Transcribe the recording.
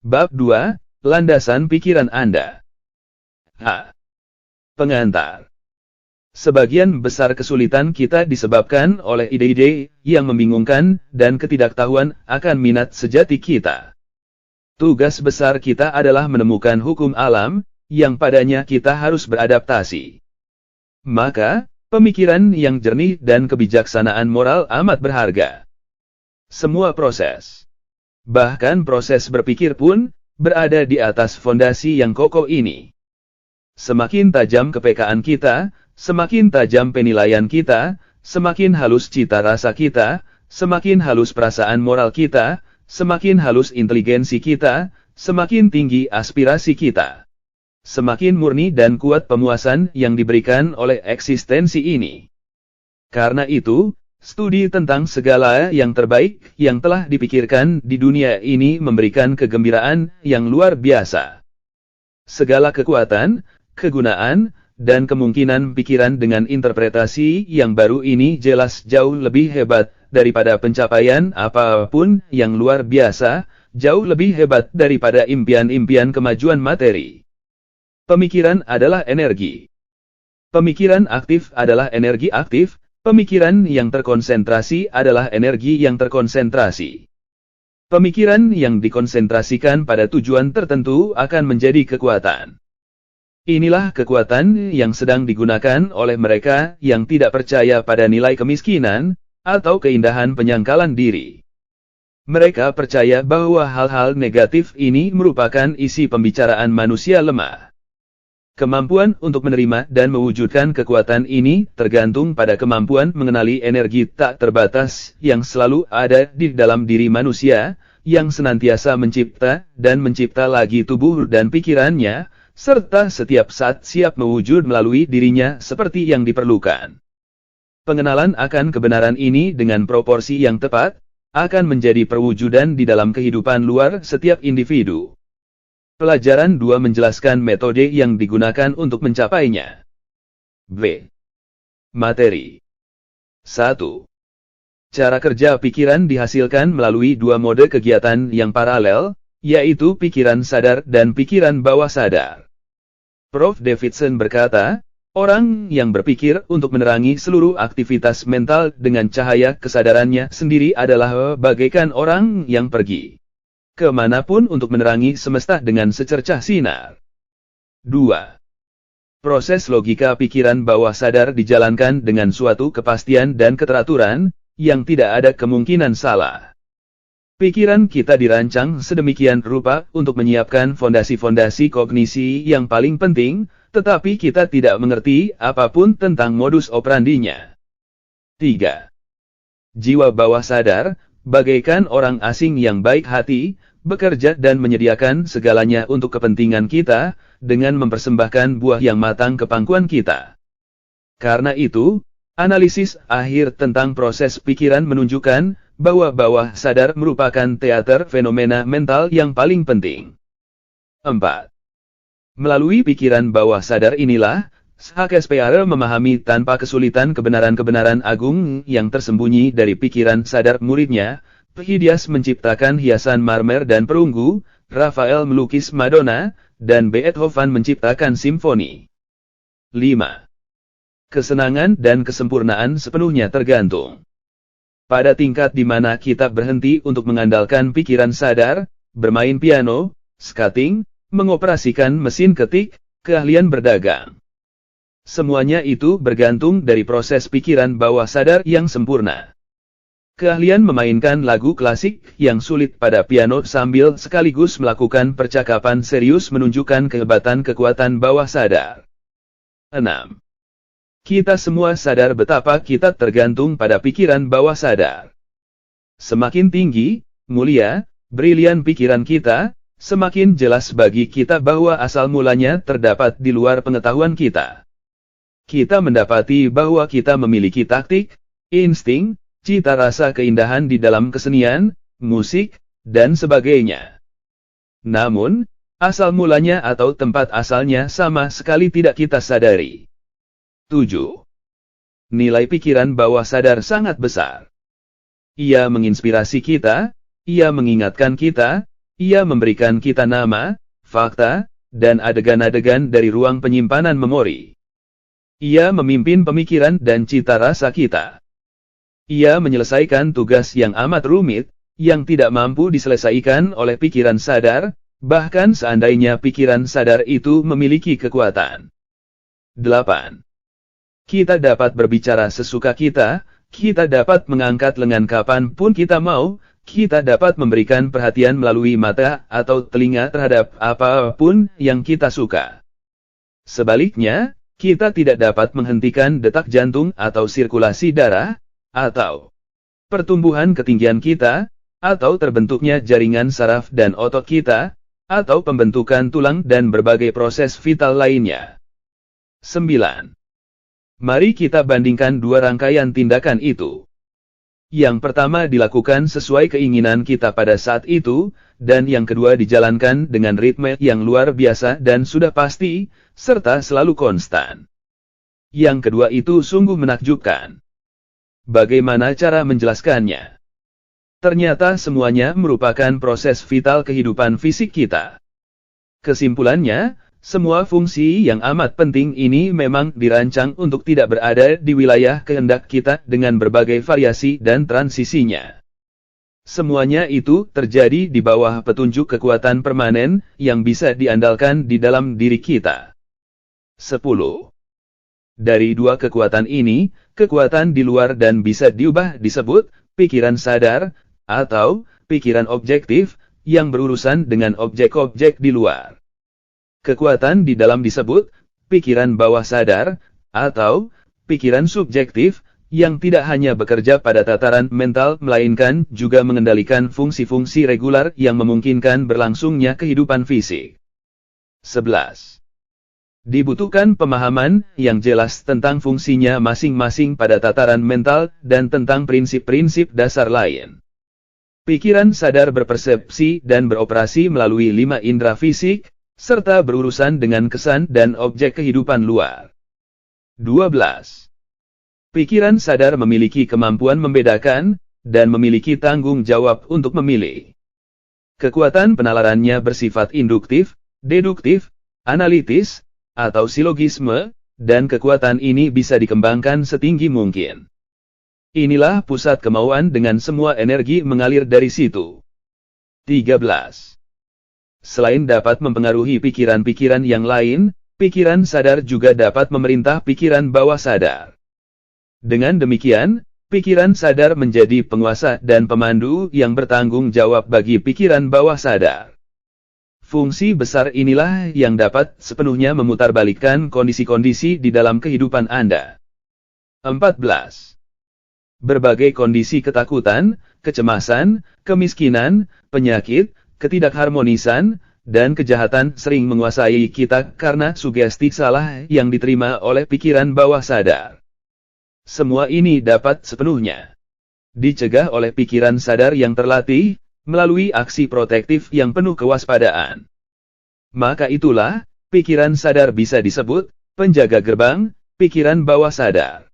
Bab 2, Landasan Pikiran Anda. H. Pengantar. Sebagian besar kesulitan kita disebabkan oleh ide-ide yang membingungkan dan ketidaktahuan akan minat sejati kita. Tugas besar kita adalah menemukan hukum alam, yang padanya kita harus beradaptasi. Maka, pemikiran yang jernih dan kebijaksanaan moral amat berharga. Semua proses, bahkan proses berpikir pun, berada di atas fondasi yang kokoh ini. Semakin tajam kepekaan kita, semakin tajam penilaian kita, semakin halus cita rasa kita, semakin halus perasaan moral kita, semakin halus inteligensi kita, semakin tinggi aspirasi kita. Semakin murni dan kuat pemuasan yang diberikan oleh eksistensi ini. Karena itu, studi tentang segala yang terbaik yang telah dipikirkan di dunia ini memberikan kegembiraan yang luar biasa. Segala kekuatan, kegunaan, dan kemungkinan pikiran dengan interpretasi yang baru ini jelas jauh lebih hebat daripada pencapaian apapun yang luar biasa, jauh lebih hebat daripada impian-impian kemajuan materi. Pemikiran adalah energi. Pemikiran aktif adalah energi aktif. Pemikiran yang terkonsentrasi adalah energi yang terkonsentrasi. Pemikiran yang dikonsentrasikan pada tujuan tertentu akan menjadi kekuatan. Inilah kekuatan yang sedang digunakan oleh mereka yang tidak percaya pada nilai kemiskinan atau keindahan penyangkalan diri. Mereka percaya bahwa hal-hal negatif ini merupakan isi pembicaraan manusia lemah. Kemampuan untuk menerima dan mewujudkan kekuatan ini tergantung pada kemampuan mengenali energi tak terbatas yang selalu ada di dalam diri manusia, yang senantiasa mencipta dan mencipta lagi tubuh dan pikirannya, serta setiap saat siap mewujud melalui dirinya seperti yang diperlukan. Pengenalan akan kebenaran ini dengan proporsi yang tepat, akan menjadi perwujudan di dalam kehidupan luar setiap individu. Pelajaran 2 menjelaskan metode yang digunakan untuk mencapainya. B. Materi. 1. Cara kerja pikiran dihasilkan melalui dua mode kegiatan yang paralel, yaitu pikiran sadar dan pikiran bawah sadar. Prof. Davidson berkata, orang yang berpikir untuk menerangi seluruh aktivitas mental dengan cahaya kesadarannya sendiri adalah bagaikan orang yang pergi kemanapun untuk menerangi semesta dengan secercah sinar. 2. Proses logika pikiran bawah sadar dijalankan dengan suatu kepastian dan keteraturan, yang tidak ada kemungkinan salah. Pikiran kita dirancang sedemikian rupa untuk menyiapkan fondasi-fondasi kognisi yang paling penting, tetapi kita tidak mengerti apapun tentang modus operandinya. 3. Jiwa bawah sadar, bagaikan orang asing yang baik hati, bekerja dan menyediakan segalanya untuk kepentingan kita, dengan mempersembahkan buah yang matang ke pangkuan kita. Karena itu, analisis akhir tentang proses pikiran menunjukkan bahwa bawah sadar merupakan teater fenomena mental yang paling penting. 4. Melalui pikiran bawah sadar inilah, Shakespeare memahami tanpa kesulitan kebenaran-kebenaran agung yang tersembunyi dari pikiran sadar muridnya. Phidias menciptakan hiasan marmer dan perunggu, Raphael melukis Madonna, dan Beethoven menciptakan simfoni. 5. Kesenangan dan kesempurnaan sepenuhnya tergantung pada tingkat di mana kita berhenti untuk mengandalkan pikiran sadar, bermain piano, skating, mengoperasikan mesin ketik, keahlian berdagang. Semuanya itu bergantung dari proses pikiran bawah sadar yang sempurna. Keahlian memainkan lagu klasik yang sulit pada piano sambil sekaligus melakukan percakapan serius menunjukkan kehebatan kekuatan bawah sadar. 6. Kita semua sadar betapa kita tergantung pada pikiran bawah sadar. Semakin tinggi, mulia, brilian pikiran kita, semakin jelas bagi kita bahwa asal mulanya terdapat di luar pengetahuan kita. Kita mendapati bahwa kita memiliki taktik, insting, cita rasa keindahan di dalam kesenian, musik, dan sebagainya. Namun, asal mulanya atau tempat asalnya sama sekali tidak kita sadari. 7. Nilai pikiran bawah sadar sangat besar. Ia menginspirasi kita, ia mengingatkan kita, ia memberikan kita nama, fakta, dan adegan-adegan dari ruang penyimpanan memori. Ia memimpin pemikiran dan cita rasa kita. Ia menyelesaikan tugas yang amat rumit, yang tidak mampu diselesaikan oleh pikiran sadar, bahkan seandainya pikiran sadar itu memiliki kekuatan. 8. Kita dapat berbicara sesuka kita dapat mengangkat lengan kapanpun kita mau, kita dapat memberikan perhatian melalui mata atau telinga terhadap apapun yang kita suka. Sebaliknya, kita tidak dapat menghentikan detak jantung atau sirkulasi darah, atau pertumbuhan ketinggian kita, atau terbentuknya jaringan saraf dan otot kita, atau pembentukan tulang dan berbagai proses vital lainnya. 9. Mari kita bandingkan dua rangkaian tindakan itu. Yang pertama dilakukan sesuai keinginan kita pada saat itu, dan yang kedua dijalankan dengan ritme yang luar biasa dan sudah pasti, serta selalu konstan. Yang kedua itu sungguh menakjubkan. Bagaimana cara menjelaskannya? Ternyata semuanya merupakan proses vital kehidupan fisik kita. Kesimpulannya, semua fungsi yang amat penting ini memang dirancang untuk tidak berada di wilayah kehendak kita dengan berbagai variasi dan transisinya. Semuanya itu terjadi di bawah petunjuk kekuatan permanen yang bisa diandalkan di dalam diri kita. 10. Dari dua kekuatan ini, kekuatan di luar dan bisa diubah disebut pikiran sadar, atau pikiran objektif, yang berurusan dengan objek-objek di luar. Kekuatan di dalam disebut pikiran bawah sadar, atau pikiran subjektif, yang tidak hanya bekerja pada tataran mental melainkan juga mengendalikan fungsi-fungsi regular yang memungkinkan berlangsungnya kehidupan fisik. 11. Dibutuhkan pemahaman yang jelas tentang fungsinya masing-masing pada tataran mental dan tentang prinsip-prinsip dasar lain. Pikiran sadar berpersepsi dan beroperasi melalui 5 indera fisik, serta berurusan dengan kesan dan objek kehidupan luar. 12. Pikiran sadar memiliki kemampuan membedakan, dan memiliki tanggung jawab untuk memilih. Kekuatan penalarannya bersifat induktif, deduktif, analitis, atau silogisme, dan kekuatan ini bisa dikembangkan setinggi mungkin. Inilah pusat kemauan dengan semua energi mengalir dari situ. 13. Selain dapat mempengaruhi pikiran-pikiran yang lain, pikiran sadar juga dapat memerintah pikiran bawah sadar. Dengan demikian, pikiran sadar menjadi penguasa dan pemandu yang bertanggung jawab bagi pikiran bawah sadar. Fungsi besar inilah yang dapat sepenuhnya memutarbalikkan kondisi-kondisi di dalam kehidupan Anda. 14. Berbagai kondisi ketakutan, kecemasan, kemiskinan, penyakit, ketidakharmonisan, dan kejahatan sering menguasai kita karena sugesti salah yang diterima oleh pikiran bawah sadar. Semua ini dapat sepenuhnya dicegah oleh pikiran sadar yang terlatih, melalui aksi protektif yang penuh kewaspadaan. Maka itulah, pikiran sadar bisa disebut penjaga gerbang pikiran bawah sadar.